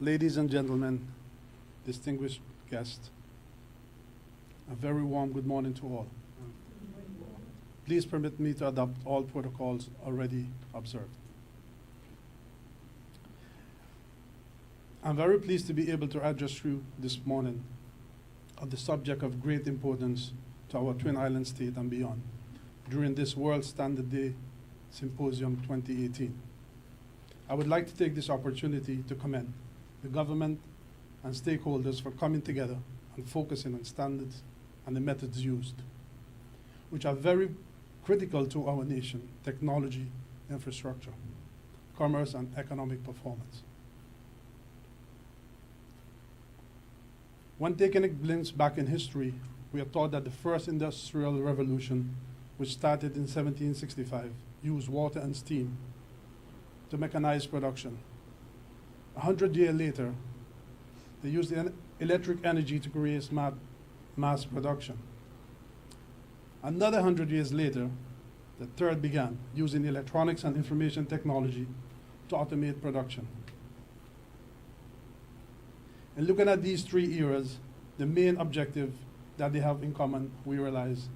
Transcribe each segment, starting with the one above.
Ladies and gentlemen, distinguished guests, a very warm good morning to all. Please permit me to adopt all protocols already observed. I'm very pleased to be able to address you this morning on the subject of great importance to our Twin Island state and beyond during this World Standard Day Symposium 2018. I would like to take this opportunity to commend the government and stakeholders for coming together and focusing on standards and the methods used, which are very critical to our nation, technology, infrastructure, commerce, and economic performance. When taking a glimpse back in history, we are taught that the first industrial revolution, which started in 1765, used water and steam to mechanize production. 100 years later, they used electric energy to create mass production. Another 100 years later, the third began, using electronics and information technology to automate production. And looking at these three eras, the main objective that they have in common, we realize,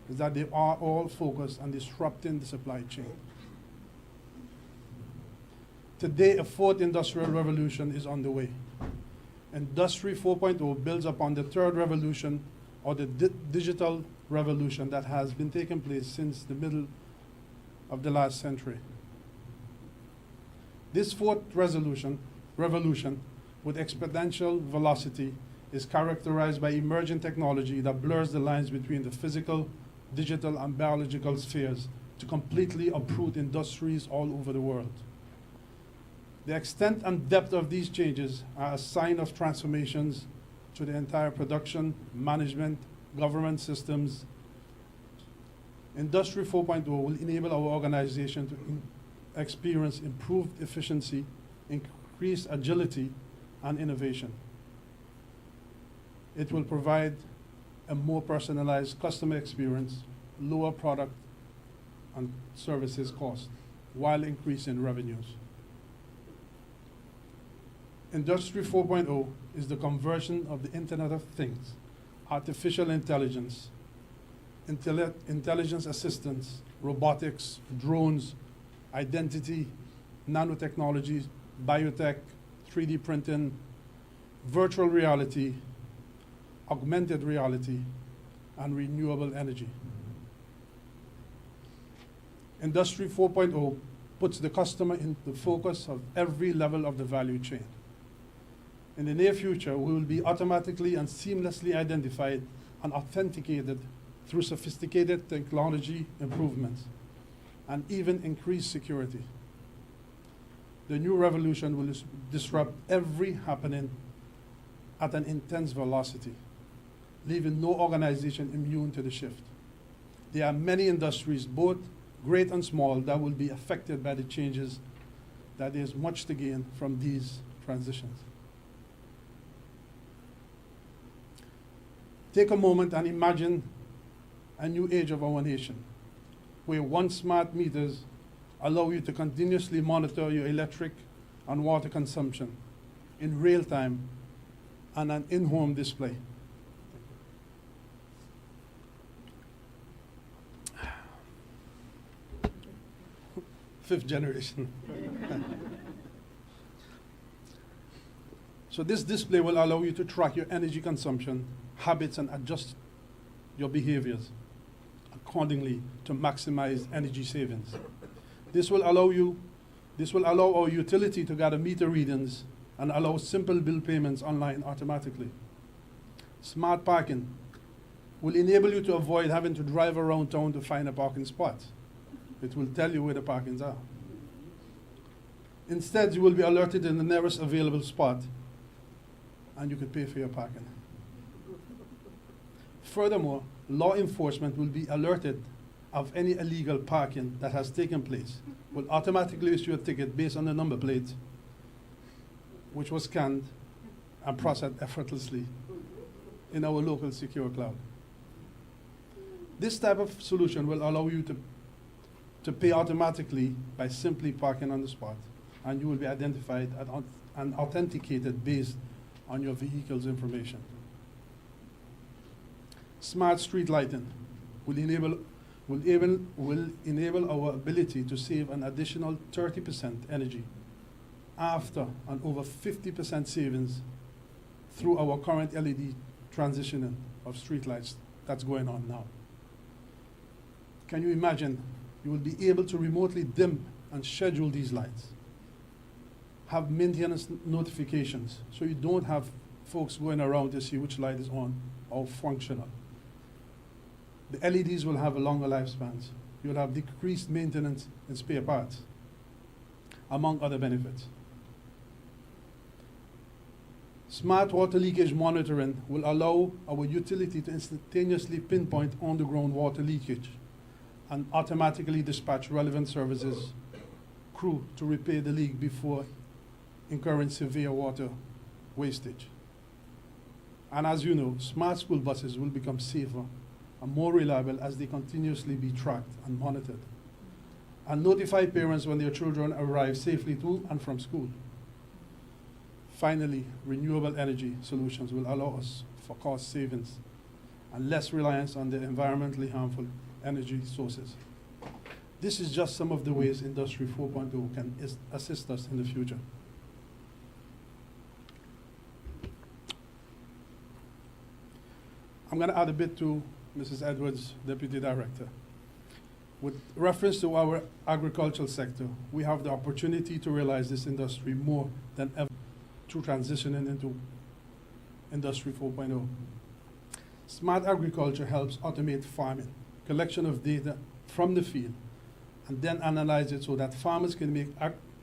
is that they are all focused on disrupting the supply chain. Today, a fourth industrial revolution is on the way. Industry 4.0 builds upon the third revolution, or the digital revolution that has been taking place since the middle of the last century. This fourth revolution with exponential velocity is characterized by emerging technology that blurs the lines between the physical, digital, and biological spheres to completely uproot industries all over the world. The extent and depth of these changes are a sign of transformations to the entire production, management, government systems. Industry 4.0 will enable our organization to experience improved efficiency, increased agility, and innovation. It will provide a more personalized customer experience, lower product and services cost, while increasing revenues. Industry 4.0 is the conversion of the Internet of Things, artificial intelligence, intelligence assistance, robotics, drones, identity, nanotechnology, biotech, 3D printing, virtual reality, augmented reality, and renewable energy. Industry 4.0 puts the customer in the focus of every level of the value chain. In the near future, we will be automatically and seamlessly identified and authenticated through sophisticated technology improvements and even increased security. The new revolution will disrupt every happening at an intense velocity, leaving no organization immune to the shift. There are many industries, both great and small, that will be affected by the changes. That there is much to gain from these transitions. Take a moment and imagine a new age of our nation, where one smart meters allow you to continuously monitor your electric and water consumption in real time and an in-home display. Fifth generation. So this display will allow you to track your energy consumption, habits, and adjust your behaviors accordingly to maximize energy savings. This will allow our utility to gather meter readings and allow simple bill payments online automatically. Smart parking will enable you to avoid having to drive around town to find a parking spot. It will tell you where the parkings are. Instead, you will be alerted in the nearest available spot, and you can pay for your parking. Furthermore, law enforcement will be alerted of any illegal parking that has taken place, will automatically issue a ticket based on the number plate, which was scanned and processed effortlessly in our local secure cloud. This type of solution will allow you to pay automatically by simply parking on the spot, and you will be identified and authenticated based on your vehicle's information. Smart street lighting will enable our ability to save an additional 30% energy after an over 50% savings through our current LED transitioning of streetlights that's going on now. Can you imagine? You will be able to remotely dim and schedule these lights, have maintenance notifications, so you don't have folks going around to see which light is on or functional. The LEDs will have a longer lifespans. You'll have decreased maintenance and spare parts, among other benefits. Smart water leakage monitoring will allow our utility to instantaneously pinpoint on-the-ground water leakage and automatically dispatch relevant services crew to repair the leak before incurring severe water wastage. And as you know, smart school buses will become safer and more reliable as they continuously be tracked and monitored, and notify parents when their children arrive safely to and from school. Finally, renewable energy solutions will allow us for cost savings and less reliance on the environmentally harmful energy sources. This is just some of the ways Industry 4.0 can assist us in the future. I'm going to add a bit to Mrs. Edwards, Deputy Director. With reference to our agricultural sector, we have the opportunity to realize this industry more than ever through transitioning into Industry 4.0. Smart agriculture helps automate farming, collection of data from the field, and then analyze it so that farmers can make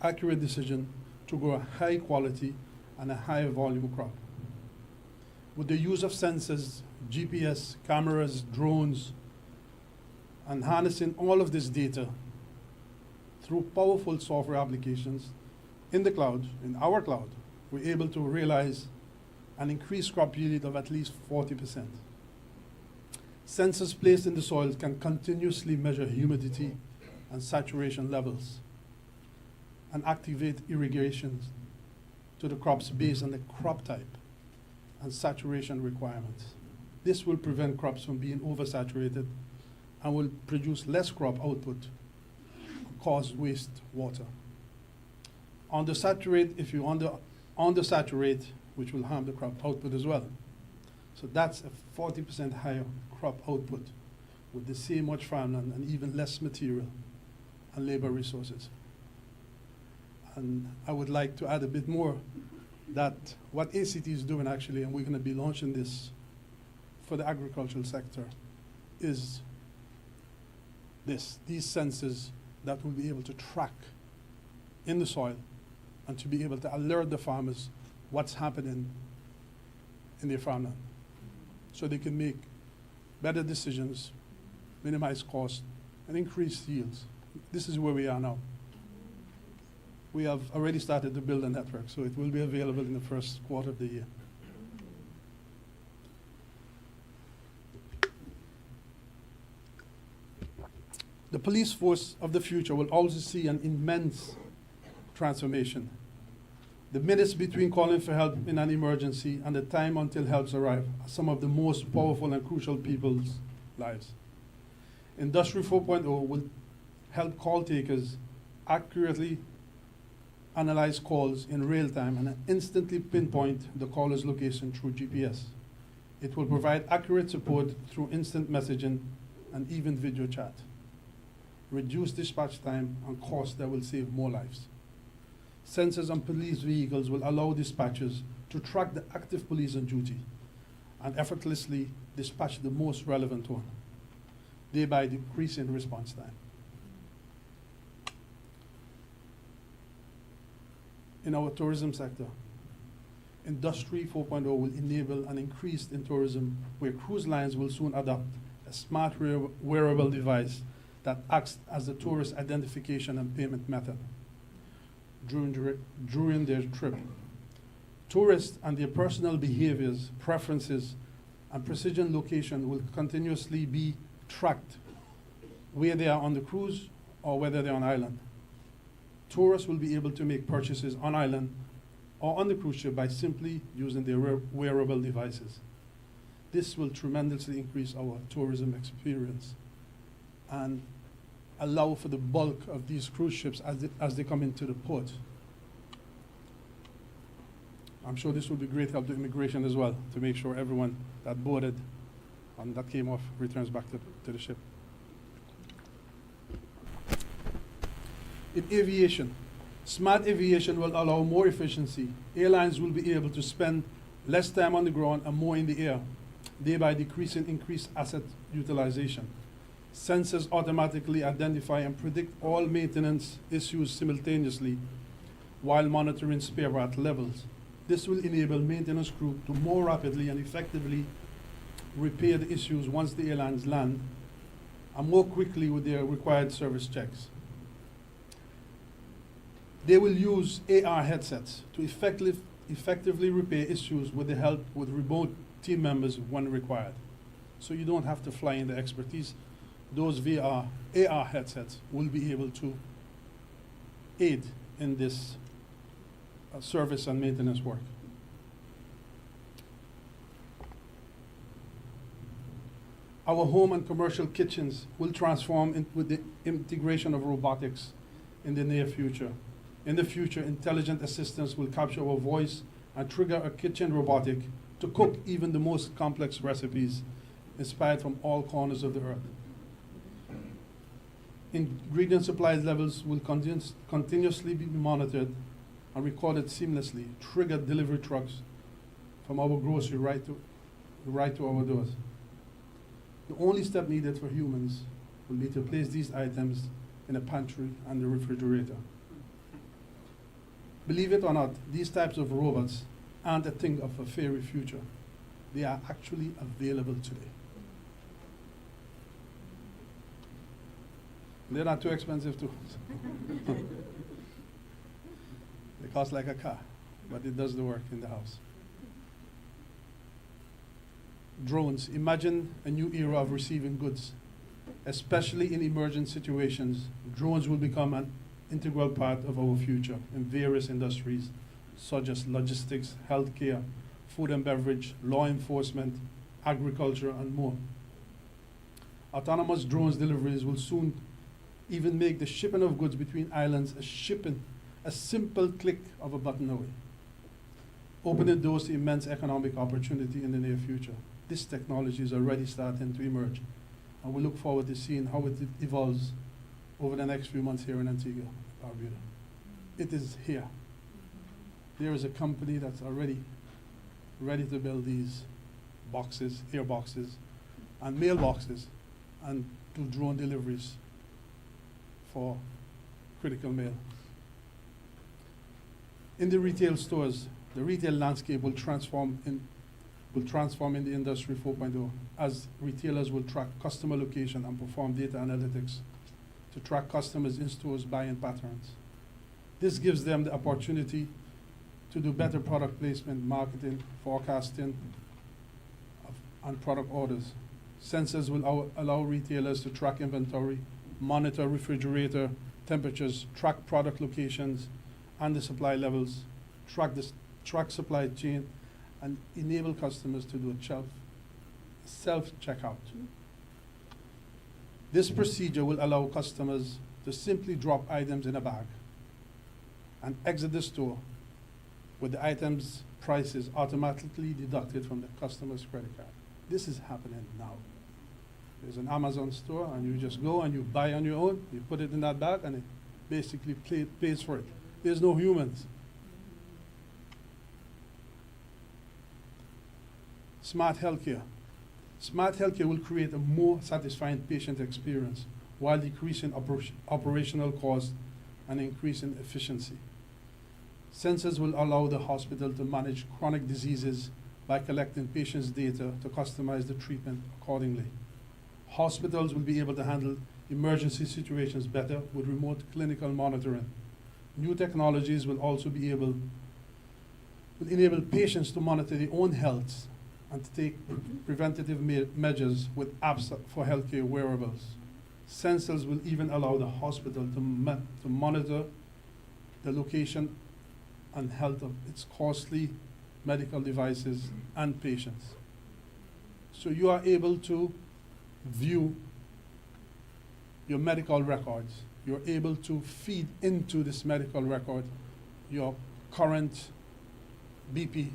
accurate decisions to grow a high quality and a higher volume crop. With the use of sensors, GPS, cameras, drones, and harnessing all of this data through powerful software applications in the cloud, in our cloud, we're able to realize an increased crop yield of at least 40%. Sensors placed in the soil can continuously measure humidity and saturation levels and activate irrigations to the crops based on the crop type and saturation requirements. This will prevent crops from being oversaturated and will produce less crop output and cause waste water. Undersaturate, if you undersaturate, which will harm the crop output as well. So that's a 40% higher crop output with the same much farmland and even less material and labor resources. And I would like to add a bit more that what ACT is doing actually, and we're going to be launching this for the agricultural sector, is these sensors that will be able to track in the soil and to be able to alert the farmers what's happening in their farmland, so they can make better decisions, minimize cost, and increase yields. This is where we are now. We have already started to build a network, so it will be available in the first quarter of the year. The police force of the future will also see an immense transformation. The minutes between calling for help in an emergency and the time until helps arrive are some of the most powerful and crucial people's lives. Industry 4.0 will help call takers accurately analyze calls in real time and instantly pinpoint the caller's location through GPS. It will provide accurate support through instant messaging and even video chat. Reduce dispatch time and cost that will save more lives. Sensors on police vehicles will allow dispatchers to track the active police on duty and effortlessly dispatch the most relevant one, thereby decreasing response time. In our tourism sector, Industry 4.0 will enable an increase in tourism where cruise lines will soon adopt a smart wearable device that acts as the tourist identification and payment method during their trip. Tourists and their personal behaviors, preferences, and precision location will continuously be tracked, where they are on the cruise or whether they're on island. Tourists will be able to make purchases on island or on the cruise ship by simply using their wearable devices. This will tremendously increase our tourism experience and allow for the bulk of these cruise ships as they come into the port. I'm sure this will be great help to immigration as well, to make sure everyone that boarded and that came off returns back to the ship. In aviation, smart aviation will allow more efficiency. Airlines will be able to spend less time on the ground and more in the air, thereby decreasing increased asset utilization. Sensors automatically identify and predict all maintenance issues simultaneously while monitoring spare part levels. This will enable maintenance crew to more rapidly and effectively repair the issues once the airlines land and more quickly with their required service checks. They will use AR headsets to effectively repair issues with the help with remote team members when required. So you don't have to fly in the expertise. Those AR headsets will be able to aid in this service and maintenance work. Our home and commercial kitchens will transform with the integration of robotics in the near future. In the future, intelligent assistants will capture our voice and trigger a kitchen robotic to cook even the most complex recipes inspired from all corners of the earth. Ingredient supply levels will continuously be monitored and recorded seamlessly, trigger delivery trucks from our grocery right to our doors. The only step needed for humans will be to place these items in a pantry and the refrigerator. Believe it or not, these types of robots aren't a thing of a fairy future. They are actually available today. They're not too expensive too. They cost like a car, but it does the work in the house. Drones. Imagine a new era of receiving goods. Especially in emergent situations, drones will become an integral part of our future in various industries, such as logistics, healthcare, food and beverage, law enforcement, agriculture, and more. Autonomous drones deliveries will soon even make the shipping of goods between islands a simple click of a button away, opening doors to immense economic opportunity in the near future. This technology is already starting to emerge, and we look forward to seeing how it evolves over the next few months here in Antigua and Barbuda. It is here. There is a company that's already ready to build these boxes, air boxes, and mailboxes, and do drone deliveries for critical mail. In the retail stores, the retail landscape will transform in the Industry 4.0 as retailers will track customer location and perform data analytics to track customers in stores' buying patterns. This gives them the opportunity to do better product placement, marketing, forecasting, and product orders. Sensors will allow retailers to track inventory, monitor refrigerator temperatures, track product locations and the supply levels, track supply chain, and enable customers to do a self-checkout. This procedure will allow customers to simply drop items in a bag and exit the store with the items' prices automatically deducted from the customer's credit card. This is happening now. There's an Amazon store, and you just go and you buy on your own, you put it in that bag, and it basically pays for it. There's no humans. Smart healthcare. Smart healthcare will create a more satisfying patient experience while decreasing operational costs and increasing efficiency. Sensors will allow the hospital to manage chronic diseases by collecting patients' data to customize the treatment accordingly. Hospitals will be able to handle emergency situations better with remote clinical monitoring. New technologies will also will enable patients to monitor their own health and to take preventative measures with apps for healthcare wearables. Sensors will even allow the hospital to monitor the location and health of its costly medical devices and patients. So you are able to view your medical records. You're able to feed into this medical record your current BP.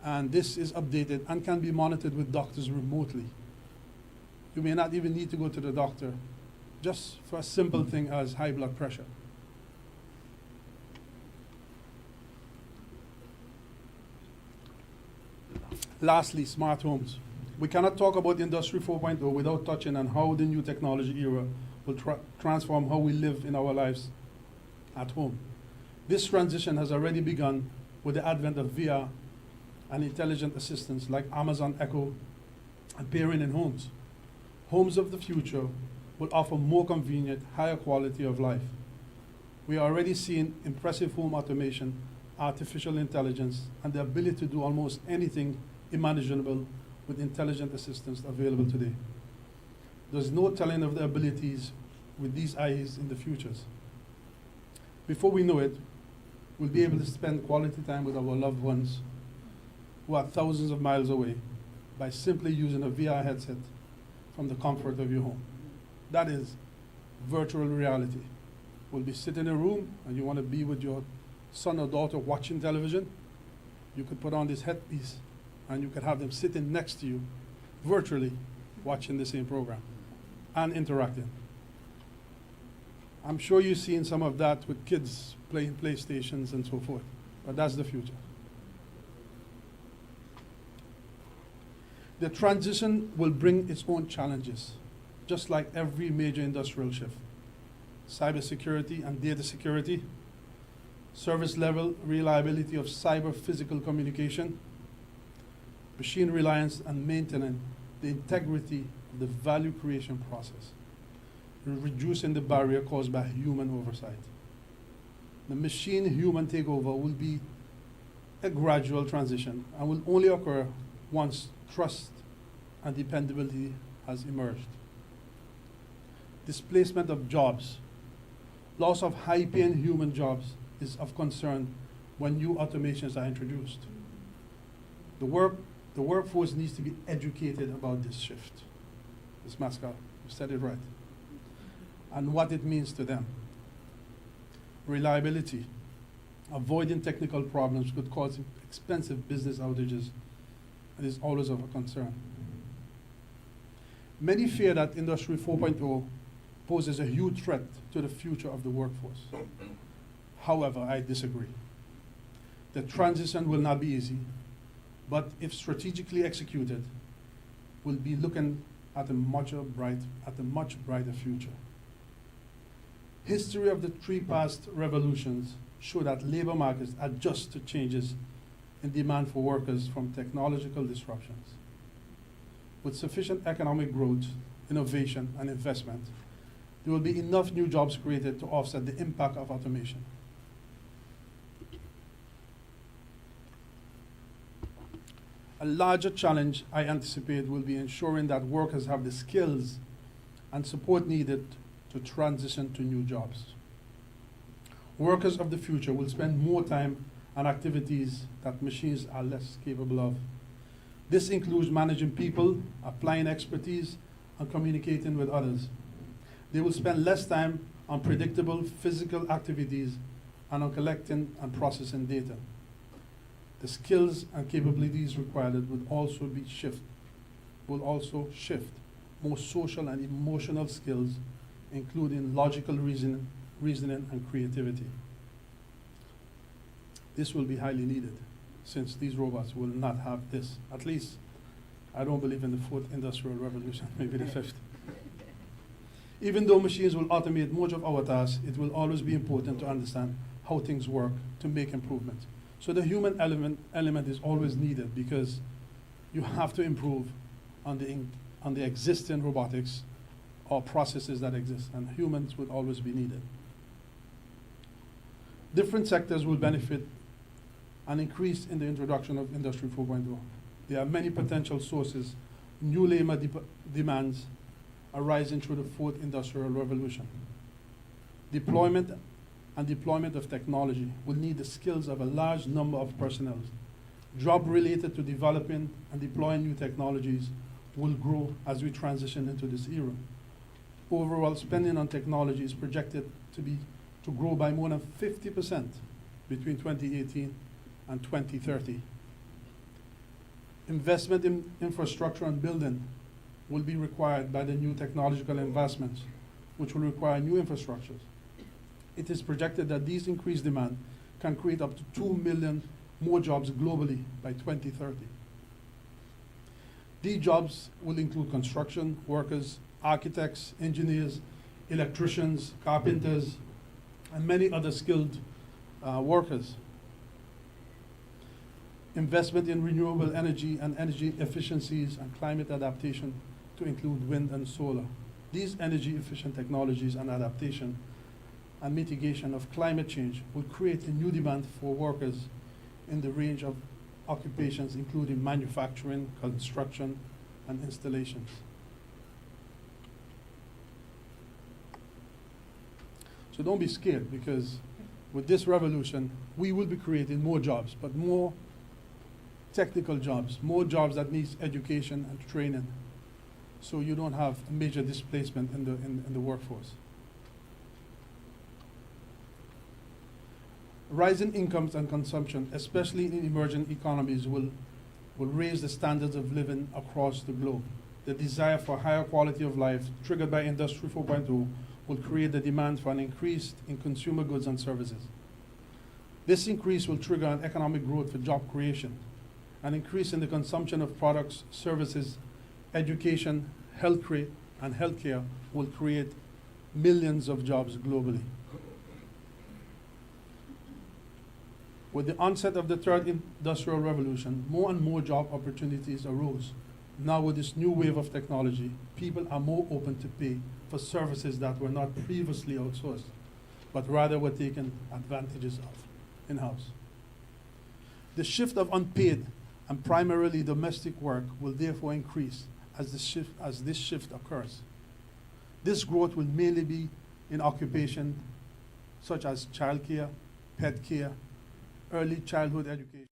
And this is updated and can be monitored with doctors remotely. You may not even need to go to the doctor, just for a simple thing as high blood pressure. Lastly, smart homes. We cannot talk about Industry 4.0 without touching on how the new technology era will transform how we live in our lives at home. This transition has already begun with the advent of VR and intelligent assistants like Amazon Echo appearing in homes. Homes of the future will offer more convenient, higher quality of life. We are already seeing impressive home automation, artificial intelligence, and the ability to do almost anything imaginable with intelligent assistants available today. There's no telling of the abilities with these eyes in the futures. Before we know it, we'll be able to spend quality time with our loved ones who are thousands of miles away by simply using a VR headset from the comfort of your home. That is virtual reality. We'll be sitting in a room and you want to be with your son or daughter watching television. You could put on this headpiece and you could have them sitting next to you virtually watching the same program and interacting. I'm sure you've seen some of that with kids playing PlayStations and so forth, but that's the future. The transition will bring its own challenges, just like every major industrial shift. Cybersecurity and data security, service level reliability of cyber-physical communication, machine reliance and maintaining the integrity of the value creation process, reducing the barrier caused by human oversight. The machine-human takeover will be a gradual transition and will only occur once trust and dependability has emerged. Displacement of jobs. Loss of high-paying human jobs is of concern when new automations are introduced. The workforce needs to be educated about this shift. Ms. Mascot, you said it right. And what it means to them. Reliability. Avoiding technical problems could cause expensive business outages and is always of a concern. Many fear that Industry 4.0 poses a huge threat to the future of the workforce. However, I disagree. The transition will not be easy, but if strategically executed, we'll be looking at a much brighter future. History of the three past revolutions show that labor markets adjust to changes in demand for workers from technological disruptions. With sufficient economic growth, innovation, and investment, there will be enough new jobs created to offset the impact of automation. A larger challenge I anticipate will be ensuring that workers have the skills and support needed to transition to new jobs. Workers of the future will spend more time on activities that machines are less capable of. This includes managing people, applying expertise, and communicating with others. They will spend less time on predictable physical activities and on collecting and processing data. The skills and capabilities required will also shift more social and emotional skills, including logical reasoning and creativity. This will be highly needed, since these robots will not have this. At least, I don't believe in the fourth industrial revolution, maybe the fifth. Even though machines will automate much of our tasks, it will always be important to understand how things work to make improvements. So the human element is always needed, because you have to improve on the existing robotics or processes that exist, and humans will always be needed. Different sectors will benefit an increase in the introduction of Industry 4.0. There are many potential sources, new labor demands arising through the fourth industrial revolution. Deployment and deployment of technology will need the skills of a large number of personnel. Jobs related to developing and deploying new technologies will grow as we transition into this era. Overall spending on technology is projected to grow by more than 50% between 2018 and 2030. Investment in infrastructure and building will be required by the new technological investments, which will require new infrastructures. It is projected that these increased demand can create up to 2 million more jobs globally by 2030. These jobs will include construction workers, architects, engineers, electricians, carpenters, and many other skilled workers. Investment in renewable energy and energy efficiencies and climate adaptation to include wind and solar. These energy efficient technologies and adaptation and mitigation of climate change will create a new demand for workers in the range of occupations, including manufacturing, construction, and installations. So don't be scared, because with this revolution, we will be creating more jobs, but more technical jobs, more jobs that needs education and training, so you don't have a major displacement in the workforce. Rising incomes and consumption, especially in emerging economies, will raise the standards of living across the globe. The desire for higher quality of life, triggered by Industry 4.0, will create the demand for an increase in consumer goods and services. This increase will trigger an economic growth for job creation, an increase in the consumption of products, services, education, healthcare will create millions of jobs globally. With the onset of the third industrial revolution, more and more job opportunities arose. Now with this new wave of technology, people are more open to pay for services that were not previously outsourced, but rather were taken advantages of in-house. The shift of unpaid and primarily domestic work will therefore increase as this shift occurs. This growth will mainly be in occupation such as childcare, pet care, early childhood education.